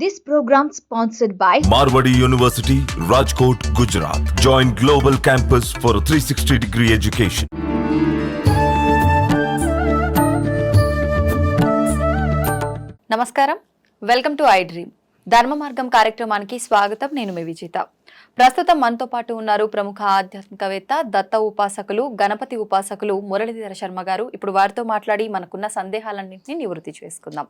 This program sponsored by Marwadi University, Rajkot, Gujarat. Join Global Campus for a 360-degree education. నమస్కారం, welcome to I dream. ధర్మ మార్గం కార్యక్రమానికి స్వాగతం. నేను మీ విజిత. ప్రస్తుతం మనతో పాటు ఉన్నారు ప్రముఖ ఆధ్యాత్మికవేత్త, దత్త ఉపాసకులు, గణపతి ఉపాసకులు మురళీధర శర్మ గారు. ఇప్పుడు వారితో మాట్లాడి మనకున్న సందేహాలన్నింటినీ నివృత్తి చేసుకుందాం.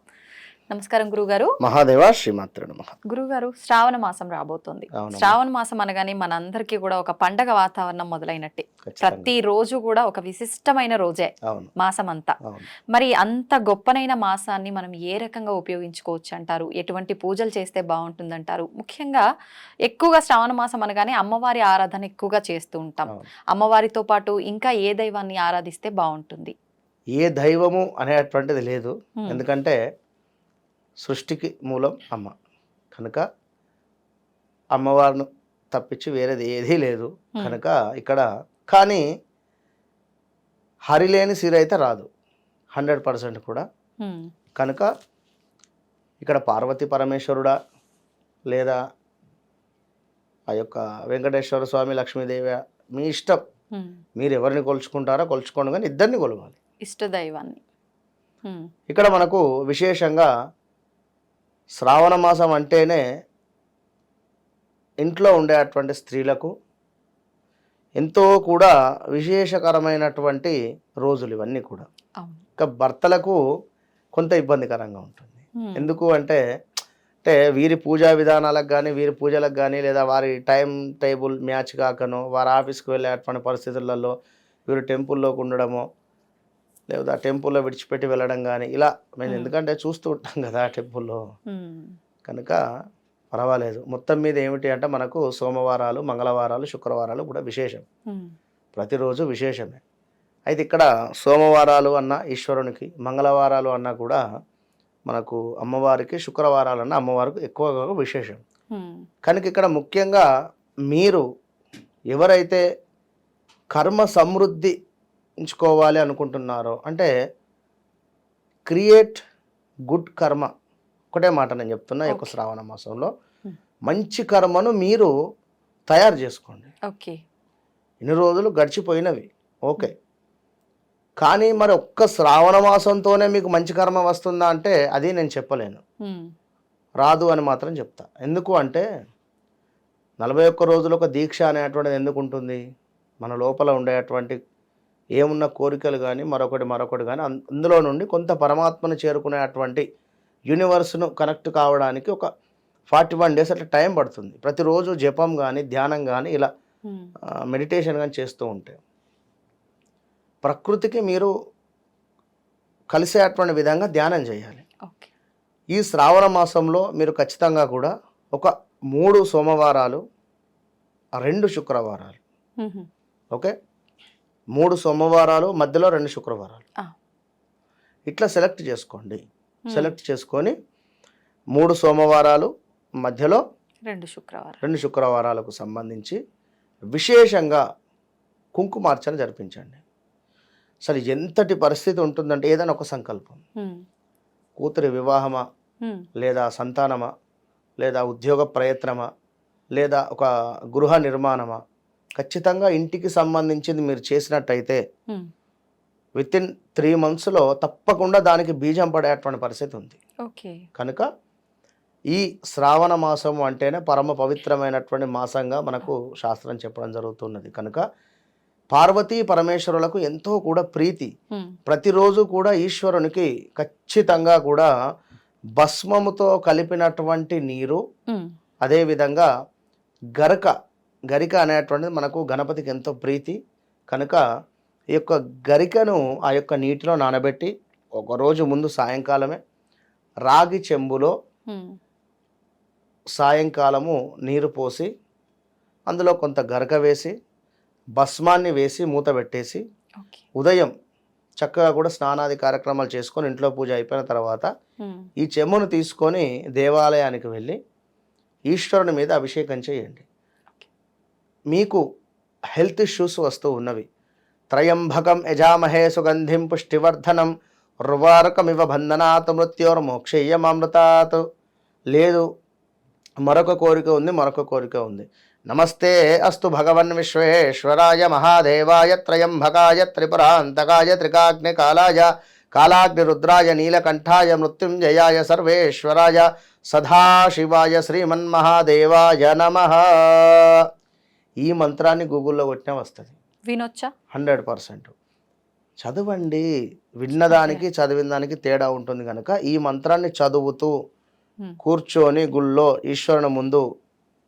నమస్కారం గురుగారు. మహాదేవ శ్రీమాత్ర నమః. గురుగారు, శ్రావణ మాసం రాబోతోంది. శ్రావణ మాసం అనగానే మనందరికీ కూడా ఒక పండగ వాతావరణం మొదలైనట్టే. ప్రతి రోజు కూడా ఒక విశిష్టమైన రోజే మాసం అంతా. మరి అంత గొప్పనైన మాసాన్ని మనం ఏ రకంగా ఉపయోగించుకోవచ్చు అంటారు? ఎటువంటి పూజలు చేస్తే బాగుంటుందంటారు? ముఖ్యంగా ఎక్కువగా శ్రావణ మాసం అనగానే అమ్మవారి ఆరాధన ఎక్కువగా చేస్తూ ఉంటాం. అమ్మవారితో పాటు ఇంకా ఏ దైవాన్ని ఆరాధిస్తే బాగుంటుంది? ఏ దైవము అనేటువంటిది లేదు. ఎందుకంటే సృష్టికి మూలం అమ్మ కనుక అమ్మవారిని తప్పించి వేరేది ఏదీ లేదు కనుక ఇక్కడ. కానీ హరిలేని సిరి అయితే రాదు 100% కూడా. కనుక ఇక్కడ పార్వతీ పరమేశ్వరుడా లేదా ఆ యొక్క వెంకటేశ్వర స్వామి, లక్ష్మీదేవి, మీ ఇష్టం. మీరు ఎవరిని కొలుచుకుంటారో కొలుచుకోండి, కానీ ఇద్దరిని కొలవాలి, ఇష్టదైవాన్ని. ఇక్కడ మనకు విశేషంగా శ్రావణ మాసం అంటేనే ఇంట్లో ఉండేటువంటి స్త్రీలకు ఎంతో కూడా విశేషకరమైనటువంటి రోజులు ఇవన్నీ కూడా. ఇంకా భర్తలకు కొంత ఇబ్బందికరంగా ఉంటుంది. ఎందుకు అంటే వీరి పూజా విధానాలకు కానీ, వీరి పూజలకు కానీ, లేదా వారి టైం టేబుల్ మ్యాచ్ కాకనో, వారి ఆఫీస్కి వెళ్ళేటువంటి పరిస్థితులలో వీరు టెంపుల్లోకి ఉండడమో, లేదా టెంపుల్లో విడిచిపెట్టి వెళ్ళడం కానీ, ఇలా మేము ఎందుకంటే చూస్తూ ఉంటాం కదా టెంపుల్లో. కనుక పర్వాలేదు. మొత్తం మీద ఏమిటి అంటే మనకు సోమవారాలు, మంగళవారాలు, శుక్రవారాలు కూడా విశేషం. ప్రతిరోజు విశేషమే. అయితే ఇక్కడ సోమవారాలు అన్న ఈశ్వరునికి, మంగళవారాలు అన్నా కూడా మనకు అమ్మవారికి, శుక్రవారాలు అన్న అమ్మవారికి ఎక్కువగా విశేషం. కనుక ఇక్కడ ముఖ్యంగా మీరు ఎవరైతే కర్మ సమృద్ధి ఎంచుకోవాలి అనుకుంటున్నారో, అంటే క్రియేట్ గుడ్ కర్మ, ఒకటే మాట నేను చెప్తున్నా. ఈ యొక్క శ్రావణ మాసంలో మంచి కర్మను మీరు తయారు చేసుకోండి. ఇన్ని రోజులు గడిచిపోయినవి ఓకే, కానీ మరి ఒక్క శ్రావణ మాసంతోనే మీకు మంచి కర్మ వస్తుందా అంటే అది నేను చెప్పలేను, రాదు అని మాత్రం చెప్తా. ఎందుకు అంటే 41 రోజులు ఒక దీక్ష అనేటువంటిది ఎందుకు ఉంటుంది? మన లోపల ఉండేటువంటి ఏమున్న కోరికలు కానీ, మరొకటి కానీ అందులో నుండి కొంత పరమాత్మను చేరుకునేటువంటి యూనివర్స్ను కనెక్ట్ కావడానికి ఒక 41 డేస్ అట్లా టైం పడుతుంది. ప్రతిరోజు జపం కానీ, ధ్యానం కానీ, ఇలా మెడిటేషన్ కానీ చేస్తూ ఉంటే ప్రకృతికి మీరు కలిసేటువంటి విధంగా ధ్యానం చేయాలి. ఈ శ్రావణ మాసంలో మీరు ఖచ్చితంగా కూడా ఒక 3 సోమవారాలు, 2 శుక్రవారాలు, ఓకే, 3 సోమవారాలు మధ్యలో 2 శుక్రవారాలు, ఇట్లా సెలెక్ట్ చేసుకోండి. సెలెక్ట్ చేసుకొని 3 సోమవారాలు మధ్యలో 2 శుక్రవారాలకు సంబంధించి విశేషంగా కుంకుమార్చన జరిపించండి. అసలు ఎంతటి పరిస్థితి ఉంటుందంటే, ఏదైనా ఒక సంకల్పం, కూతురి వివాహమా, లేదా సంతానమా, లేదా ఉద్యోగ ప్రయత్నమా, లేదా ఒక గృహ నిర్మాణమా, ఖచ్చితంగా ఇంటికి సంబంధించింది మీరు చేసినట్టయితే వితిన్ 3 monthsలో తప్పకుండా దానికి బీజం పడేటువంటి పరిస్థితి ఉంది. కనుక ఈ శ్రావణ మాసం అంటేనే పరమ పవిత్రమైనటువంటి మాసంగా మనకు శాస్త్రం చెప్పడం జరుగుతున్నది. కనుక పార్వతీ పరమేశ్వరులకు ఎంతో కూడా ప్రీతి. ప్రతిరోజు కూడా ఈశ్వరునికి ఖచ్చితంగా కూడా భస్మముతో కలిపినటువంటి నీరు, అదేవిధంగా గరిక అనేటువంటిది మనకు గణపతికి ఎంతో ప్రీతి. కనుక ఈ యొక్క గరికను ఆ యొక్క నీటిలో నానబెట్టి ఒకరోజు ముందు సాయంకాలమే రాగి చెంబులో సాయంకాలము నీరు పోసి అందులో కొంత గరక వేసి భస్మాన్ని వేసి మూత పెట్టేసి ఉదయం చక్కగా కూడా స్నానాది కార్యక్రమాలు చేసుకొని ఇంట్లో పూజ అయిపోయిన తర్వాత ఈ చెంబును తీసుకొని దేవాలయానికి వెళ్ళి ఈశ్వరుని మీద అభిషేకం చేయండి. మీకు హెల్త్ ఇష్యూస్ వస్తూ ఉన్నవి, త్రయంబకం యజామహే సుగంధిం పుష్టివర్ధనం ఉర్వారకమివ బంధనాత్ మృత్యోర్మోక్షేయమామృతాత్ లేదు మరొక కోరిక ఉంది. నమస్తే అస్తు భగవన్ విశ్వేశ్వరాయ మహాదేవాయ త్రయంబకాయ త్రిపురాంతకాయ త్రికాగ్నికాలాయ కాలాగ్నిరుద్రాయ నీలకంఠాయ మృత్యుంజయాయ సర్వేశ్వరాయ సదాశివాయ శ్రీమన్మహాదేవాయ నమః. ఈ మంత్రాన్ని గూగుల్లో కొట్టినా వస్తుంది, వినొచ్చా? 100%. చదవండి. విన్నదానికి చదివిన దానికి తేడా ఉంటుంది కనుక ఈ మంత్రాన్ని చదువుతూ కూర్చొని గుళ్ళో ఈశ్వరుని ముందు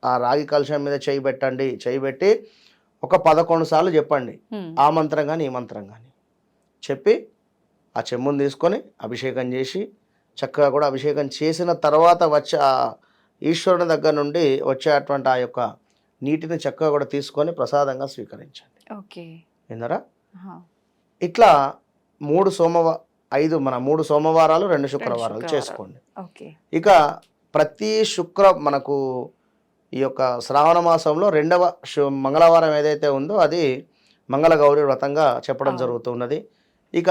ఆ రాగి కలశం మీద చేయి పెట్టండి. చేయి పెట్టి ఒక 11 సార్లు చెప్పండి. ఆ మంత్రం కానీ ఈ మంత్రం కానీ చెప్పి ఆ చెమ్మును తీసుకొని అభిషేకం చేసి చక్కగా కూడా అభిషేకం చేసిన తర్వాత వచ్చే ఆ ఈశ్వరుని దగ్గర నుండి వచ్చేటువంటి ఆ యొక్క నీటిని చక్కగా కూడా తీసుకొని ప్రసాదంగా స్వీకరించండి. ఓకే, విన్నారా? ఇట్లా 3 సోమవారాలు 2 శుక్రవారాలు చేసుకోండి. ఇక ప్రతి మనకు ఈ యొక్క శ్రావణ మాసంలో 2వ మంగళవారం ఏదైతే ఉందో అది మంగళగౌరి వ్రతంగా చెప్పడం జరుగుతున్నది. ఇక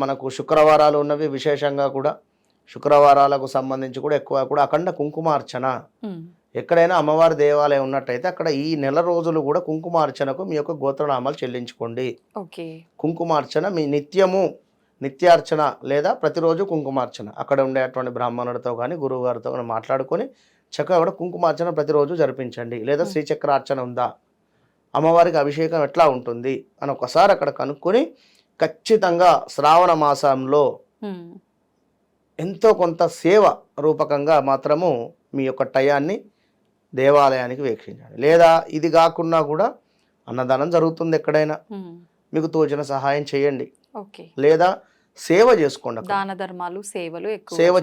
మనకు శుక్రవారాలు ఉన్నవి. విశేషంగా కూడా శుక్రవారాలకు సంబంధించి కూడా ఎక్కువ కూడా అఖండ కుంకుమార్చన. ఎక్కడైనా అమ్మవారి దేవాలయం ఉన్నట్టయితే అక్కడ ఈ నెల రోజులు కూడా కుంకుమార్చనకు మీ యొక్క గోత్రనామాలు చెల్లించుకోండి. కుంకుమార్చన మీ నిత్యార్చన లేదా ప్రతిరోజు కుంకుమార్చన అక్కడ ఉండేటువంటి బ్రాహ్మణుడితో కానీ గురువు గారితో కానీ మాట్లాడుకొని చక్కగా కూడా కుంకుమార్చన ప్రతిరోజు జరిపించండి. లేదా శ్రీచక్రార్చన ఉందా, అమ్మవారికి అభిషేకం ఎట్లా ఉంటుంది అని ఒకసారి అక్కడ కనుక్కొని ఖచ్చితంగా శ్రావణ మాసంలో ఎంతో కొంత సేవ రూపకంగా మాత్రము మీ యొక్క టయాన్ని దేవాలయానికి వీక్షించండి. లేదా ఇది కాకుండా కూడా అన్నదానం జరుగుతుంది ఎక్కడైనా, మీకు తోచిన సహాయం చేయండి. లేదా సేవ చేసుకోండి, దాన ధర్మాలు సేవ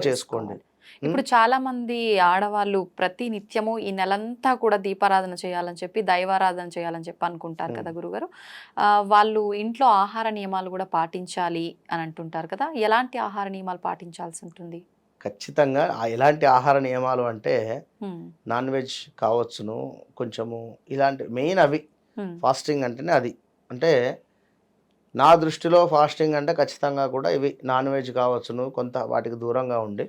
చేసుకోండి. ఇప్పుడు చాలా మంది ఆడవాళ్ళు ప్రతి నిత్యము ఈ నెలంతా కూడా దీపారాధన చేయాలని చెప్పి దైవారాధన చేయాలని చెప్పి అనుకుంటారు కదా గురుగారు. వాళ్ళు ఇంట్లో ఆహార నియమాలు కూడా పాటించాలి అని అంటుంటారు కదా, ఎలాంటి ఆహార నియమాలు పాటించాల్సి ఉంటుంది? ఖచ్చితంగా ఎలాంటి ఆహార నియమాలు అంటే నాన్ వెజ్ కావచ్చును, కొంచెము ఇలాంటి మెయిన్ అవి. ఫాస్టింగ్ అంటేనే అది. అంటే నా దృష్టిలో ఫాస్టింగ్ అంటే ఖచ్చితంగా కూడా ఇవి నాన్ వెజ్ కావచ్చును, కొంత వాటికి దూరంగా ఉండి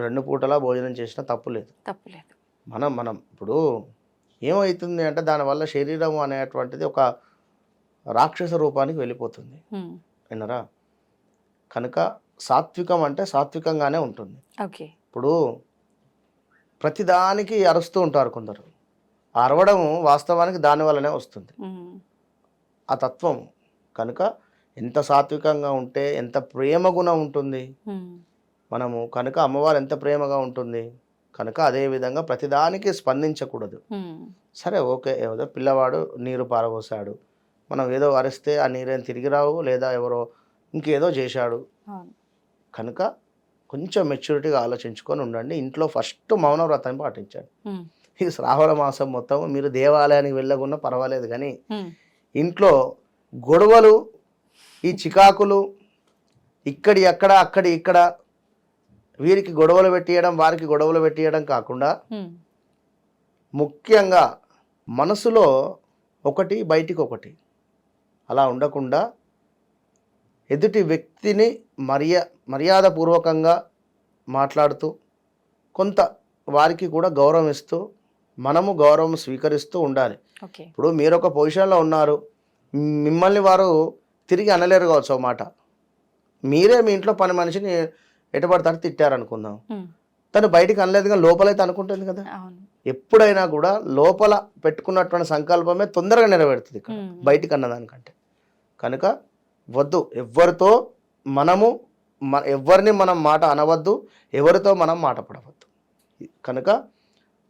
2 పూటలా భోజనం చేసినా తప్పులేదు. మనం ఇప్పుడు ఏమవుతుంది అంటే దానివల్ల శరీరం అనేటువంటిది ఒక రాక్షస రూపానికి వెళ్ళిపోతుంది. విన్నారా? కనుక సాత్వికం అంటే సాత్వికంగానే ఉంటుంది. ఇప్పుడు ప్రతిదానికి అరుస్తూ ఉంటారు కొందరు. అరవడం వాస్తవానికి దాని వల్లనే వస్తుంది ఆ తత్వం. కనుక ఎంత సాత్వికంగా ఉంటే ఎంత ప్రేమ గుణం ఉంటుంది మనము. కనుక అమ్మవారు ఎంత ప్రేమగా ఉంటుంది కనుక అదే విధంగా ప్రతిదానికి స్పందించకూడదు. సరే ఓకే, ఏదో పిల్లవాడు నీరు పారబోసాడు, మనం ఏదో అరిస్తే ఆ నీరేం తిరిగి రావు, లేదా ఎవరో ఇంకేదో చేశాడు. కనుక కొంచెం మెచ్యూరిటీగా ఆలోచించుకొని ఉండండి. ఇంట్లో ఫస్ట్ మౌన వ్రతం పాటించండి. ఈ శ్రావణ మాసం మొత్తం మీరు దేవాలయానికి వెళ్ళకున్నా పర్వాలేదు, కానీ ఇంట్లో గొడవలు, ఈ చికాకులు, ఇక్కడి అక్కడ అక్కడి ఇక్కడ వీరికి గొడవలు పెట్టియడం వారికి గొడవలు పెట్టియడం కాకుండా ముఖ్యంగా మనసులో ఒకటి బయటికి ఒకటి అలా ఉండకుండా ఎదుటి వ్యక్తిని మర్యాదపూర్వకంగా మాట్లాడుతూ కొంత వారికి కూడా గౌరవం ఇస్తూ మనము గౌరవం స్వీకరిస్తూ ఉండాలి. ఇప్పుడు మీరు ఒక పొజిషన్లో ఉన్నారు, మిమ్మల్ని వారు తిరిగి అనలేరు కావచ్చు ఒక మాట. మీరే మీ ఇంట్లో పని మనిషిని ఎటపడతాడు తిట్టారనుకుందాం, తను బయటికి అనలేదు కానీ లోపలైతే అనుకుంటుంది కదా. ఎప్పుడైనా కూడా లోపల పెట్టుకున్నటువంటి సంకల్పమే తొందరగా నెరవేరుతుంది ఇక్కడ బయటికి అన్నదానికంటే. కనుక వద్దు, ఎవరిని మనం మాట అనవద్దు, ఎవరితో మనం మాట పడవద్దు. కనుక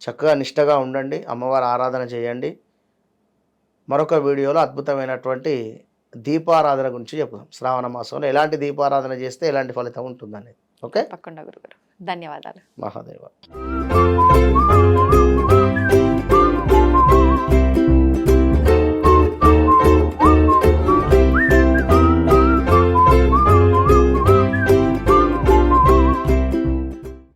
చక్కగా నిష్టగా ఉండండి, అమ్మవారి ఆరాధన చేయండి. మరొక వీడియోలో అద్భుతమైనటువంటి దీపారాధన గురించి చెప్పుదాం. శ్రావణ మాసంలో ఎలాంటి దీపారాధన చేస్తే ఎలాంటి ఫలితం ఉంటుందనేది. ఓకే, తప్పకుండా గురుగారు. ధన్యవాదాలు. మహాదేవ.